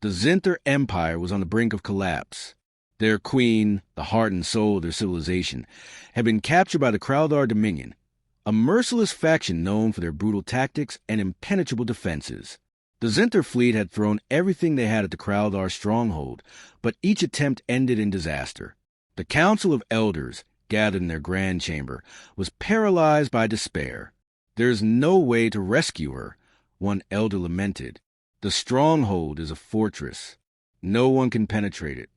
The Zinther Empire was on the brink of collapse. Their queen, the heart and soul of their civilization, had been captured by the Kraldar Dominion, a merciless faction known for their brutal tactics and impenetrable defenses. The Zinther fleet had thrown everything they had at the Kraldar stronghold, but each attempt ended in disaster. The Council of Elders, gathered in their grand chamber, was paralyzed by despair. "There's no way to rescue her," one elder lamented. "The stronghold is a fortress. No one can penetrate it."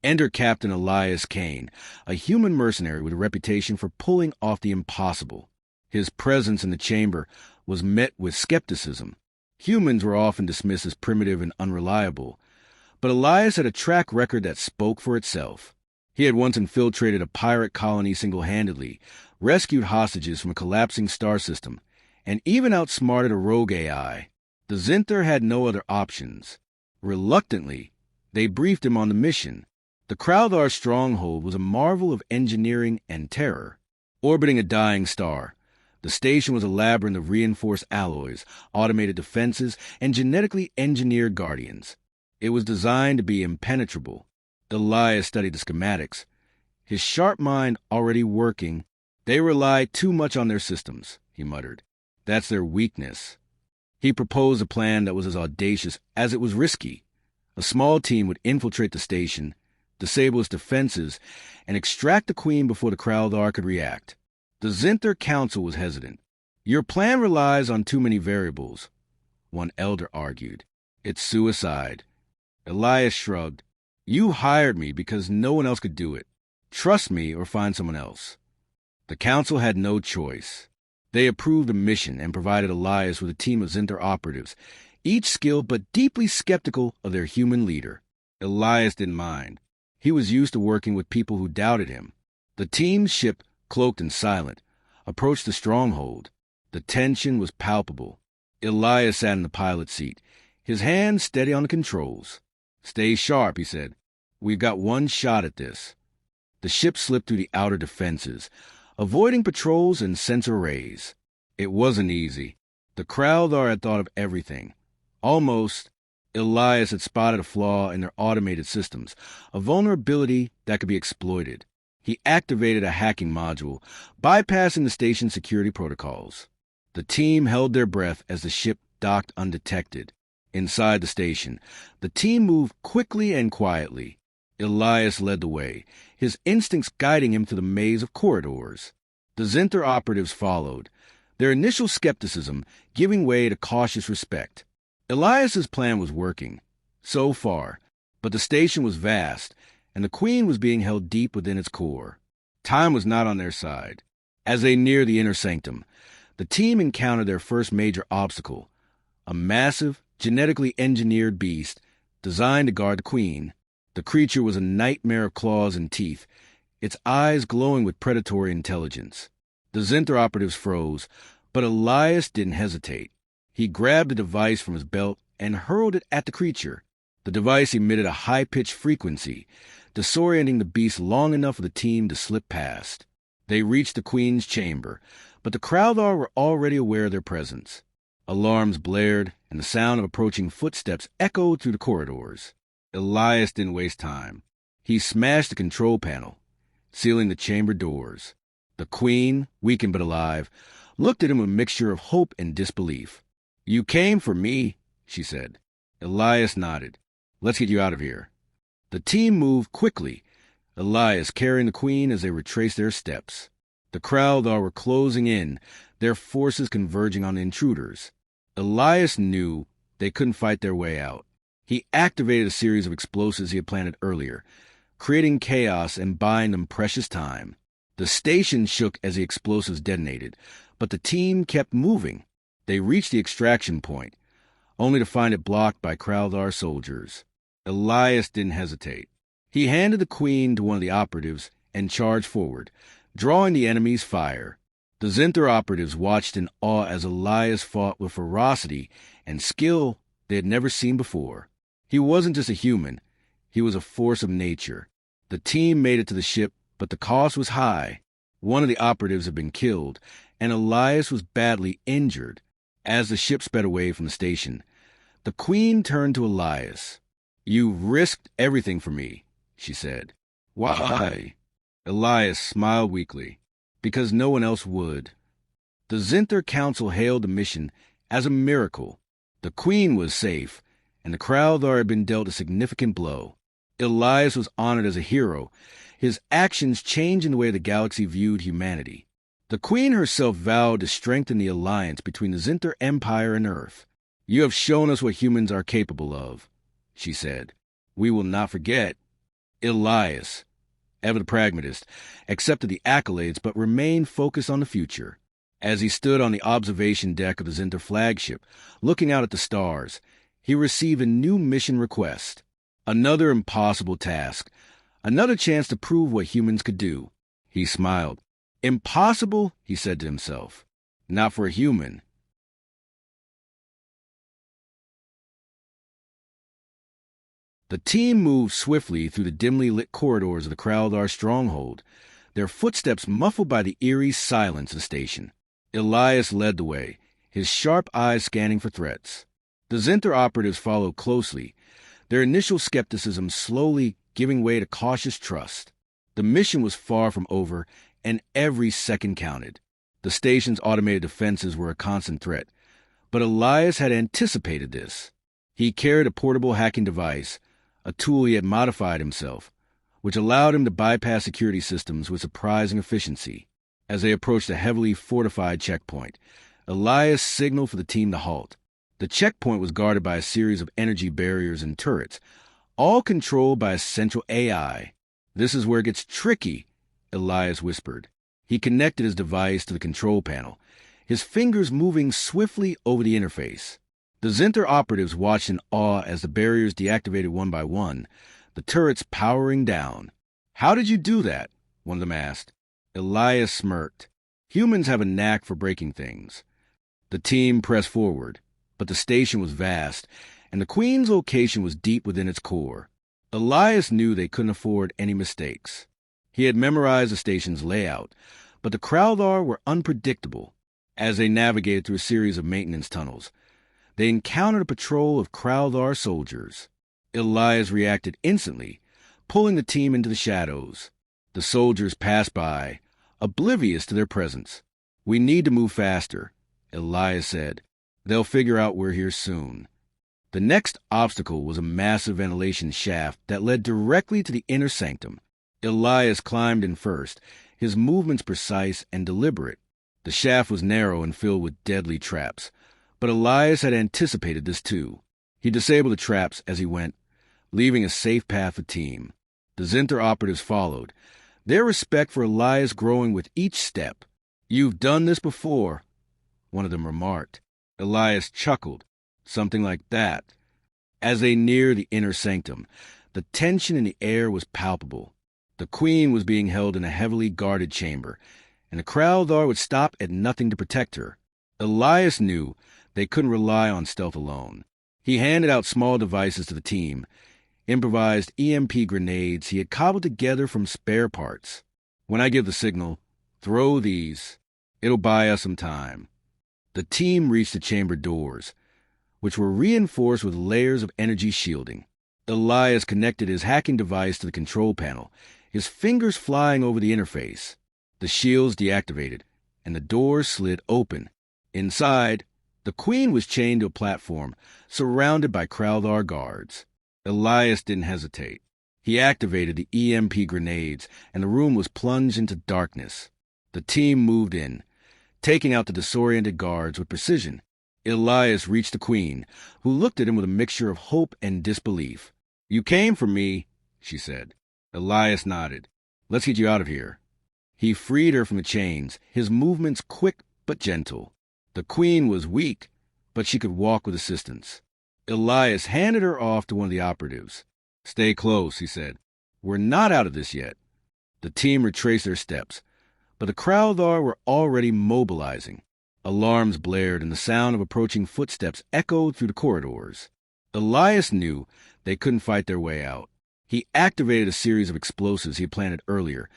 Enter Captain Elias Kane, a human mercenary with a reputation for pulling off the impossible. His presence in the chamber was met with skepticism. Humans were often dismissed as primitive and unreliable, but Elias had a track record that spoke for itself. He had once infiltrated a pirate colony single-handedly, rescued hostages from a collapsing star system, and even outsmarted a rogue AI. The Zinther had no other options. Reluctantly, they briefed him on the mission. The Kraldar stronghold was a marvel of engineering and terror. Orbiting a dying star, the station was a labyrinth of reinforced alloys, automated defenses, and genetically engineered guardians. It was designed to be impenetrable. Elias studied the schematics, his sharp mind already working. "They rely too much on their systems," he muttered. "That's their weakness." He proposed a plan that was as audacious as it was risky. A small team would infiltrate the station, disable its defenses, and extract the Queen before the Kraldar could react. The Zinther Council was hesitant. "Your plan relies on too many variables," one elder argued. "It's suicide." Elias shrugged. "You hired me because no one else could do it. Trust me or find someone else." The council had no choice. They approved the mission and provided Elias with a team of Zinther operatives, each skilled but deeply skeptical of their human leader. Elias didn't mind. He was used to working with people who doubted him. The team's ship, cloaked and silent, approached the stronghold. The tension was palpable. Elias sat in the pilot's seat, his hands steady on the controls. "Stay sharp," he said. "We've got one shot at this." The ship slipped through the outer defenses, avoiding patrols and sensor arrays. It wasn't easy. The Kraldar had thought of everything. Almost. Elias had spotted a flaw in their automated systems, a vulnerability that could be exploited. He activated a hacking module, bypassing the station's security protocols. The team held their breath as the ship docked undetected. Inside the station, the team moved quickly and quietly. Elias led the way, his instincts guiding him through the maze of corridors. The Zinther operatives followed, their initial skepticism giving way to cautious respect. Elias's plan was working, so far, but the station was vast, and the Queen was being held deep within its core. Time was not on their side. As they neared the inner sanctum, the team encountered their first major obstacle, a massive, genetically engineered beast designed to guard the Queen. The creature was a nightmare of claws and teeth, its eyes glowing with predatory intelligence. The Zinther operatives froze, but Elias didn't hesitate. He grabbed a device from his belt and hurled it at the creature. The device emitted a high-pitched frequency, disorienting the beast long enough for the team to slip past. They reached the Queen's chamber, but the Kraldar were already aware of their presence. Alarms blared, and the sound of approaching footsteps echoed through the corridors. Elias didn't waste time. He smashed the control panel, sealing the chamber doors. The Queen, weakened but alive, looked at him with a mixture of hope and disbelief. "You came for me," she said. Elias nodded. "Let's get you out of here." The team moved quickly, Elias carrying the Queen as they retraced their steps. The Kraldar were closing in, their forces converging on the intruders. Elias knew they couldn't fight their way out. He activated a series of explosives he had planted earlier, creating chaos and buying them precious time. The station shook as the explosives detonated, but the team kept moving. They reached the extraction point, only to find it blocked by Kraldar soldiers. Elias didn't hesitate. He handed the Queen to one of the operatives and charged forward, drawing the enemy's fire. The Zinther operatives watched in awe as Elias fought with ferocity and skill they had never seen before. He wasn't just a human, he was a force of nature. The team made it to the ship, but the cost was high. One of the operatives had been killed, and Elias was badly injured. As the ship sped away from the station, the Queen turned to Elias. You risked everything for me, she said. Why? Elias smiled weakly. Because no one else would. The Zinther Council hailed the mission as a miracle. The Queen was safe, and the Kraldar had been dealt a significant blow. Elias was honored as a hero, his actions changing the way the galaxy viewed humanity. The Queen herself vowed to strengthen the alliance between the Zinther Empire and Earth. You have shown us what humans are capable of, she said. We will not forget. Elias, ever the pragmatist, accepted the accolades but remained focused on the future. As he stood on the observation deck of the Zinther flagship, looking out at the stars, he received a new mission request. Another impossible task. Another chance to prove what humans could do. He smiled. Impossible, he said to himself. Not for a human. The team moved swiftly through the dimly lit corridors of the Kraldar stronghold, their footsteps muffled by the eerie silence of the station. Elias led the way, his sharp eyes scanning for threats. The Zinther operatives followed closely, their initial skepticism slowly giving way to cautious trust. The mission was far from over, and every second counted. The station's automated defenses were a constant threat, but Elias had anticipated this. He carried a portable hacking device, a tool he had modified himself, which allowed him to bypass security systems with surprising efficiency. As they approached a heavily fortified checkpoint, Elias signaled for the team to halt. The checkpoint was guarded by a series of energy barriers and turrets, all controlled by a central AI. This is where it gets tricky, Elias whispered. He connected his device to the control panel, his fingers moving swiftly over the interface. The Zinther operatives watched in awe as the barriers deactivated one by one, the turrets powering down. How did you do that? One of them asked. Elias smirked. Humans have a knack for breaking things. The team pressed forward, but the station was vast, and the Queen's location was deep within its core. Elias knew they couldn't afford any mistakes. He had memorized the station's layout, but the Kraldar were unpredictable. As they navigated through a series of maintenance tunnels, they encountered a patrol of Kraldar soldiers. Elias reacted instantly, pulling the team into the shadows. The soldiers passed by, oblivious to their presence. We need to move faster, Elias said. They'll figure out we're here soon. The next obstacle was a massive ventilation shaft that led directly to the inner sanctum. Elias climbed in first, his movements precise and deliberate. The shaft was narrow and filled with deadly traps, but Elias had anticipated this too. He disabled the traps as he went, leaving a safe path for team. The Zinther operatives followed, their respect for Elias growing with each step. You've done this before, one of them remarked. Elias chuckled, something like that. As they neared the inner sanctum, the tension in the air was palpable. The Queen was being held in a heavily guarded chamber, and the Kraldar would stop at nothing to protect her. Elias knew they couldn't rely on stealth alone. He handed out small devices to the team, improvised EMP grenades he had cobbled together from spare parts. When I give the signal, throw these. It'll buy us some time. The team reached the chamber doors, which were reinforced with layers of energy shielding. Elias connected his hacking device to the control panel, his fingers flying over the interface. The shields deactivated, and the doors slid open. Inside, the Queen was chained to a platform, surrounded by Kraldar guards. Elias didn't hesitate. He activated the EMP grenades, and the room was plunged into darkness. The team moved in, taking out the disoriented guards with precision. Elias reached the Queen, who looked at him with a mixture of hope and disbelief. You came for me, she said. Elias nodded. Let's get you out of here. He freed her from the chains, his movements quick but gentle. The Queen was weak, but she could walk with assistance. Elias handed her off to one of the operatives. Stay close, he said. We're not out of this yet. The team retraced their steps, but the Kraldar were already mobilizing. Alarms blared and the sound of approaching footsteps echoed through the corridors. Elias knew they couldn't fight their way out. He activated a series of explosives he had planted earlier,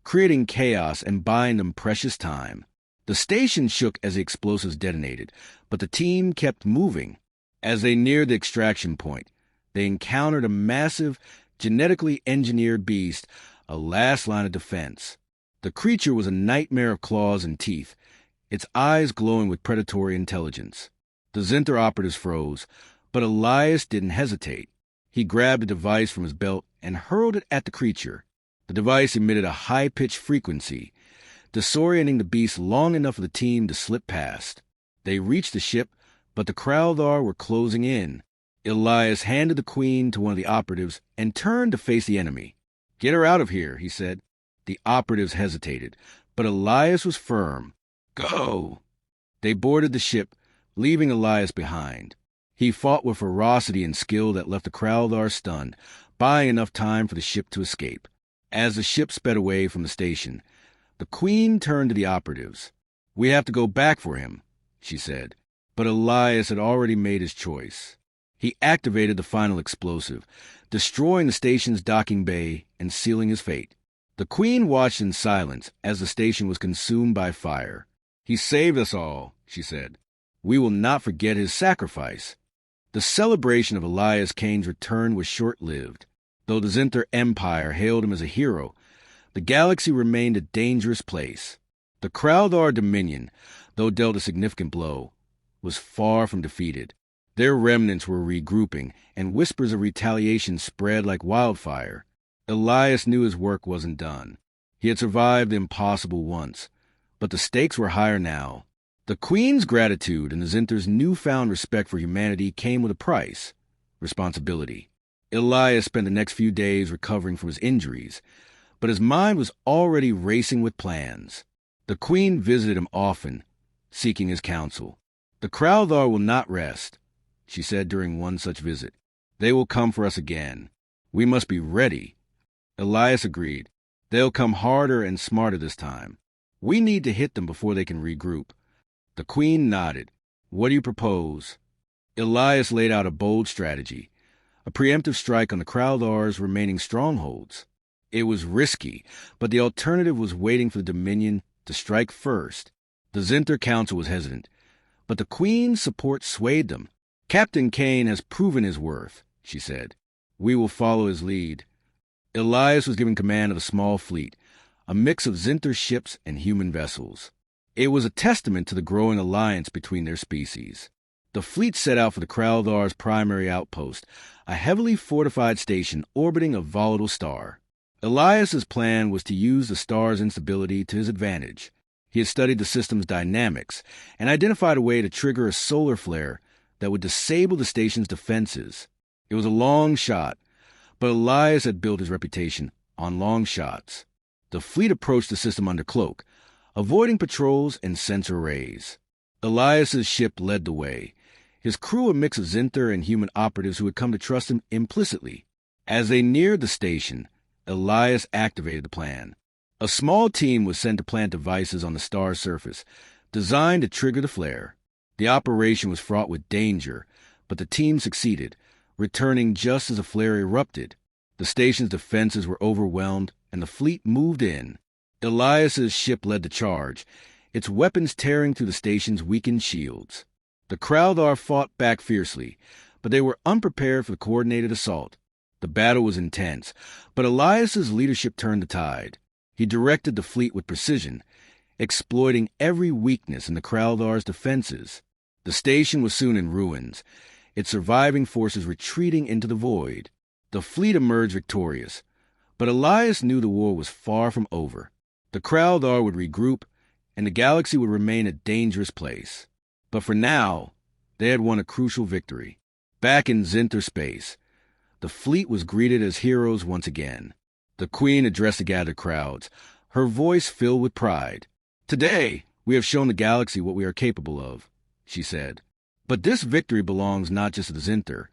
creating chaos and buying them precious time. The station shook as the explosives detonated, but the team kept moving. As they neared the extraction point, They encountered a massive, genetically engineered beast, a last line of defense. The creature was a nightmare of claws and teeth, its eyes glowing with predatory intelligence. The Zinter operatives froze, but Elias didn't hesitate. He grabbed a device from his belt and hurled it at the creature. The device emitted a high-pitched frequency, disorienting the beast long enough for the team to slip past. They reached the ship, but the Kraldar were closing in. Elias handed the queen to one of the operatives and turned to face the enemy. "Get her out of here," he said. The operatives hesitated, but Elias was firm. "Go!" They boarded the ship, leaving Elias behind. He fought with ferocity and skill that left the Kraldar stunned, buying enough time for the ship to escape. As the ship sped away from the station, the queen turned to the operatives. "We have to go back for him," she said. But Elias had already made his choice. He activated the final explosive, destroying the station's docking bay and sealing his fate. The queen watched in silence as the station was consumed by fire. "He saved us all," she said. "We will not forget his sacrifice." The celebration of Elias Kane's return was short-lived. Though the Zinter Empire hailed him as a hero, the galaxy remained a dangerous place. The Kraldar Dominion, though dealt a significant blow, was far from defeated. Their remnants were regrouping, and whispers of retaliation spread like wildfire. Elias knew his work wasn't done. He had survived the impossible once, but the stakes were higher now. The Queen's gratitude and the Zinter's newfound respect for humanity came with a price: responsibility. Elias spent the next few days recovering from his injuries, but his mind was already racing with plans. The Queen visited him often, seeking his counsel. "The Kraldar will not rest," she said during one such visit. "They will come for us again. We must be ready." Elias agreed. "They'll come harder and smarter this time. We need to hit them before they can regroup." The Queen nodded. "What do you propose?" Elias laid out a bold strategy, a preemptive strike on the Kraldar's remaining strongholds. It was risky, but the alternative was waiting for the Dominion to strike first. The Zinter Council was hesitant, but the Queen's support swayed them. "Captain Kane has proven his worth," she said. "We will follow his lead." Elias was given command of a small fleet, a mix of Zinter ships and human vessels. It was a testament to the growing alliance between their species. The fleet set out for the Kraldar's primary outpost, a heavily fortified station orbiting a volatile star. Elias's plan was to use the star's instability to his advantage. He had studied the system's dynamics and identified a way to trigger a solar flare that would disable the station's defenses. It was a long shot, but Elias had built his reputation on long shots. The fleet approached the system under cloak, avoiding patrols and sensor arrays. Elias's ship led the way, his crew a mix of Zinter and human operatives who had come to trust him implicitly. As they neared the station, Elias activated the plan. A small team was sent to plant devices on the star's surface, designed to trigger the flare. The operation was fraught with danger, but the team succeeded, returning just as the flare erupted. The station's defenses were overwhelmed, and the fleet moved in. Elias's ship led the charge, its weapons tearing through the station's weakened shields. The Kraldar fought back fiercely, but they were unprepared for the coordinated assault. The battle was intense, but Elias's leadership turned the tide. He directed the fleet with precision, exploiting every weakness in the Kraldar's defenses. The station was soon in ruins, its surviving forces retreating into the void. The fleet emerged victorious, but Elias knew the war was far from over. The Kraldar would regroup, and the galaxy would remain a dangerous place. But for now, they had won a crucial victory. Back in Zinter space, the fleet was greeted as heroes once again. The Queen addressed the gathered crowds, her voice filled with pride. "Today, we have shown the galaxy what we are capable of," she said. "But this victory belongs not just to the Zinter,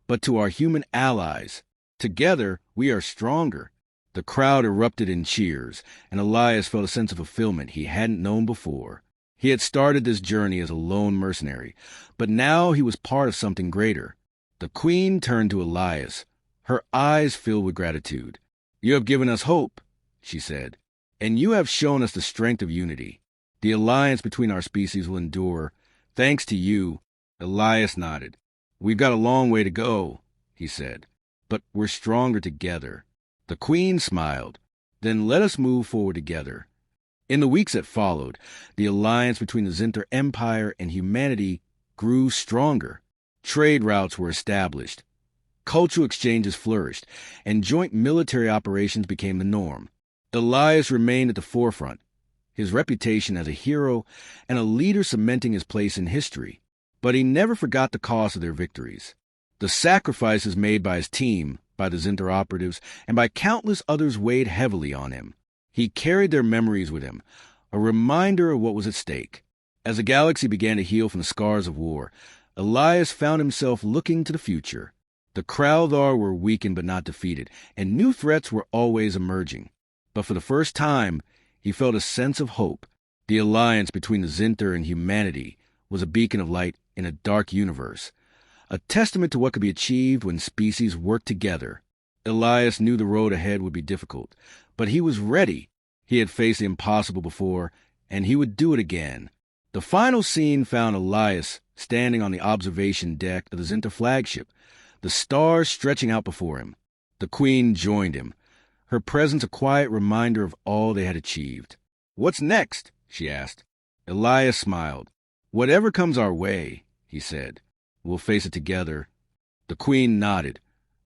but to our human allies. Together, we are stronger." The crowd erupted in cheers, and Elias felt a sense of fulfillment he hadn't known before. He had started this journey as a lone mercenary, but now he was part of something greater. The Queen turned to Elias, her eyes filled with gratitude. "You have given us hope," she said, "and you have shown us the strength of unity. The alliance between our species will endure, thanks to you." Elias nodded. "We've got a long way to go," he said. "But we're stronger together." The Queen smiled. "Then let us move forward together." In the weeks that followed, the alliance between the Zinter Empire and humanity grew stronger. Trade routes were established, cultural exchanges flourished, and joint military operations became the norm. Elias remained at the forefront, his reputation as a hero and a leader cementing his place in history. But he never forgot the cost of their victories. The sacrifices made by his team, by the Zinter operatives, and by countless others weighed heavily on him. He carried their memories with him, a reminder of what was at stake. As the galaxy began to heal from the scars of war, Elias found himself looking to the future. The Kraldar were weakened but not defeated, and new threats were always emerging. But for the first time, he felt a sense of hope. The alliance between the Zinter and humanity was a beacon of light in a dark universe, a testament to what could be achieved when species worked together. Elias knew the road ahead would be difficult, but he was ready. He had faced the impossible before, and he would do it again. The final scene found Elias standing on the observation deck of the Zinter flagship, the stars stretching out before him. The Queen joined him, her presence a quiet reminder of all they had achieved. "What's next?" she asked. Elias smiled. "Whatever comes our way," he said. "We'll face it together." The Queen nodded,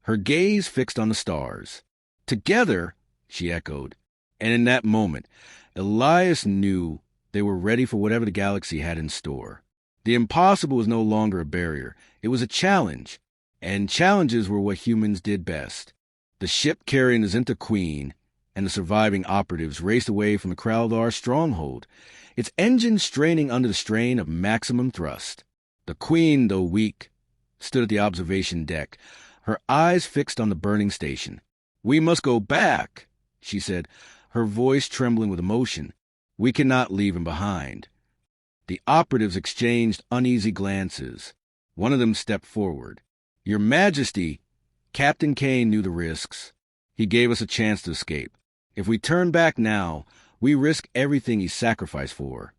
her gaze fixed on the stars. "Together?" she echoed. And in that moment, Elias knew they were ready for whatever the galaxy had in store. The impossible was no longer a barrier. It was a challenge. And challenges were what humans did best. The ship carrying the Zinter Queen and the surviving operatives raced away from the Kraldar stronghold, its engines straining under the strain of maximum thrust. The Queen, though weak, stood at the observation deck, her eyes fixed on the burning station. "We must go back," she said, her voice trembling with emotion. "We cannot leave him behind." The operatives exchanged uneasy glances. One of them stepped forward. "Your Majesty," Captain Kane knew the risks. "He gave us a chance to escape. If we turn back now, we risk everything he sacrificed for."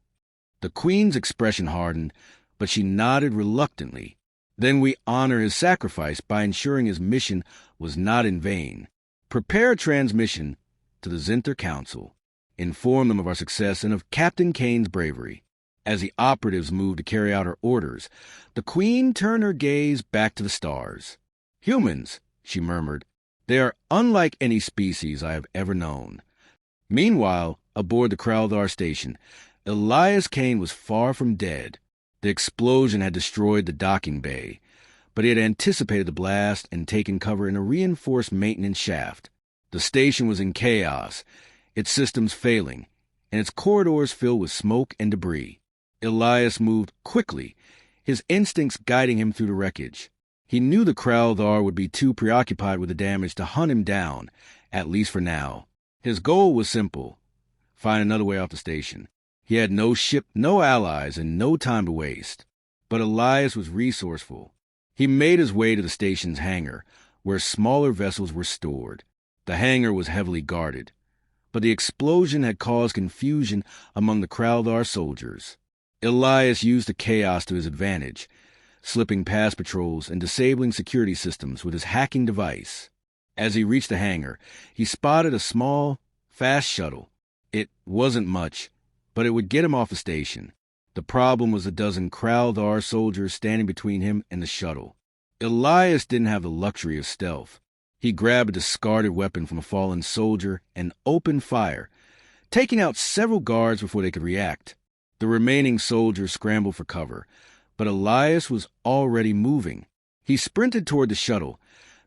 The Queen's expression hardened, but she nodded reluctantly. "Then we honor his sacrifice by ensuring his mission was not in vain. Prepare a transmission to the Zinter Council. Inform them of our success and of Captain Kane's bravery." As the operatives moved to carry out her orders, the Queen turned her gaze back to the stars. "Humans," she murmured. "They are unlike any species I have ever known." Meanwhile, aboard the Kraldar station, Elias Kane was far from dead. The explosion had destroyed the docking bay, but he had anticipated the blast and taken cover in a reinforced maintenance shaft. The station was in chaos, its systems failing, and its corridors filled with smoke and debris. Elias moved quickly, his instincts guiding him through the wreckage. He knew the Kraldar would be too preoccupied with the damage to hunt him down, at least for now. His goal was simple: find another way off the station. He had no ship, no allies, and no time to waste. But Elias was resourceful. He made his way to the station's hangar, where smaller vessels were stored. The hangar was heavily guarded, but the explosion had caused confusion among the Kraldar soldiers. Elias used the chaos to his advantage, slipping past patrols and disabling security systems with his hacking device. As he reached the hangar, he spotted a small, fast shuttle. It wasn't much, but it would get him off the station. The problem was a dozen Kraldar soldiers standing between him and the shuttle. Elias didn't have the luxury of stealth. He grabbed a discarded weapon from a fallen soldier and opened fire, taking out several guards before they could react. The remaining soldiers scrambled for cover, but Elias was already moving. He sprinted toward the shuttle,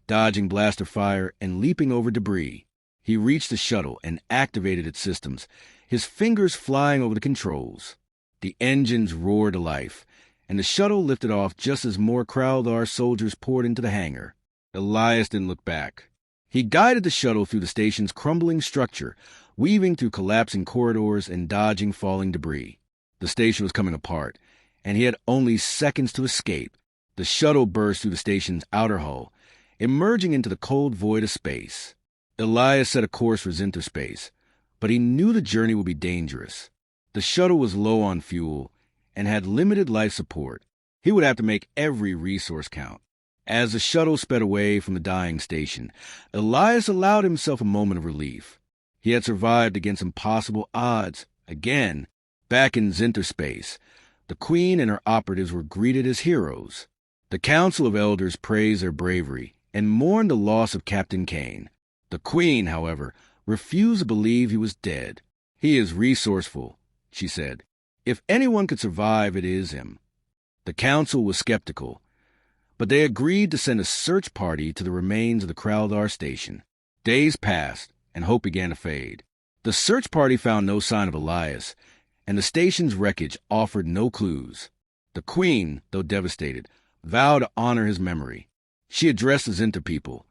dodging blaster fire and leaping over debris. He reached the shuttle and activated its systems, his fingers flying over the controls. The engines roared to life, and the shuttle lifted off just as more Kraldar soldiers poured into the hangar. Elias didn't look back. He guided the shuttle through the station's crumbling structure, weaving through collapsing corridors and dodging falling debris. The station was coming apart, and he had only seconds to escape. The shuttle burst through the station's outer hull, emerging into the cold void of space. Elias set a course for Zinter space, but he knew the journey would be dangerous. The shuttle was low on fuel and had limited life support. He would have to make every resource count. As the shuttle sped away from the dying station, Elias allowed himself a moment of relief. He had survived against impossible odds. Again, back in Zinterspace, the Queen and her operatives were greeted as heroes. The Council of Elders praised their bravery and mourned the loss of Captain Kane. The Queen, however, refused to believe he was dead. "He is resourceful," she said. "If anyone could survive, it is him." The Council was skeptical, but they agreed to send a search party to the remains of the Crowdar station. Days passed, and hope began to fade. The search party found no sign of Elias, and the station's wreckage offered no clues. The Queen, though devastated, vowed to honor his memory. She addressed the Zinter people,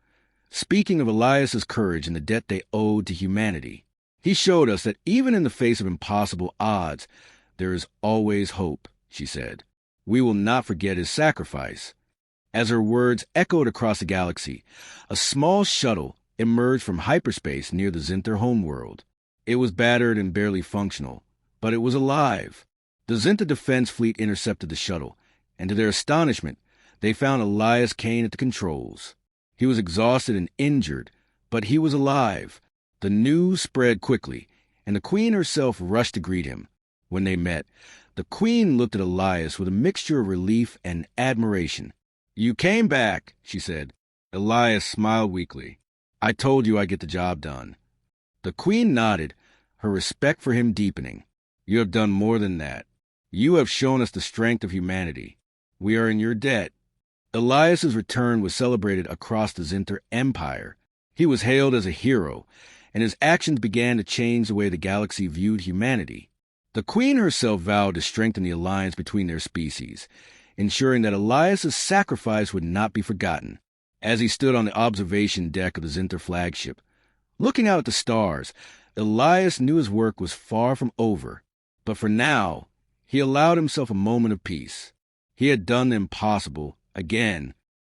speaking of Elias's courage and the debt they owed to humanity. "He showed us that even in the face of impossible odds, there is always hope," she said. "We will not forget his sacrifice." As her words echoed across the galaxy, a small shuttle emerged from hyperspace near the Zinter homeworld. It was battered and barely functional, but it was alive. The Zinter Defense Fleet intercepted the shuttle, and to their astonishment, they found Elias Kane at the controls. He was exhausted and injured, but he was alive. The news spread quickly, and the Queen herself rushed to greet him. When they met, the Queen looked at Elias with a mixture of relief and admiration. "You came back," she said. Elias smiled weakly. "I told you I'd get the job done." The Queen nodded, her respect for him deepening. "You have done more than that. You have shown us the strength of humanity. We are in your debt." Elias's return was celebrated across the Zinter Empire. He was hailed as a hero, and his actions began to change the way the galaxy viewed humanity. The Queen herself vowed to strengthen the alliance between their species, ensuring that Elias's sacrifice would not be forgotten. As he stood on the observation deck of the Zinter flagship, looking out at the stars, Elias knew his work was far from over. But for now, he allowed himself a moment of peace. He had done the impossible again,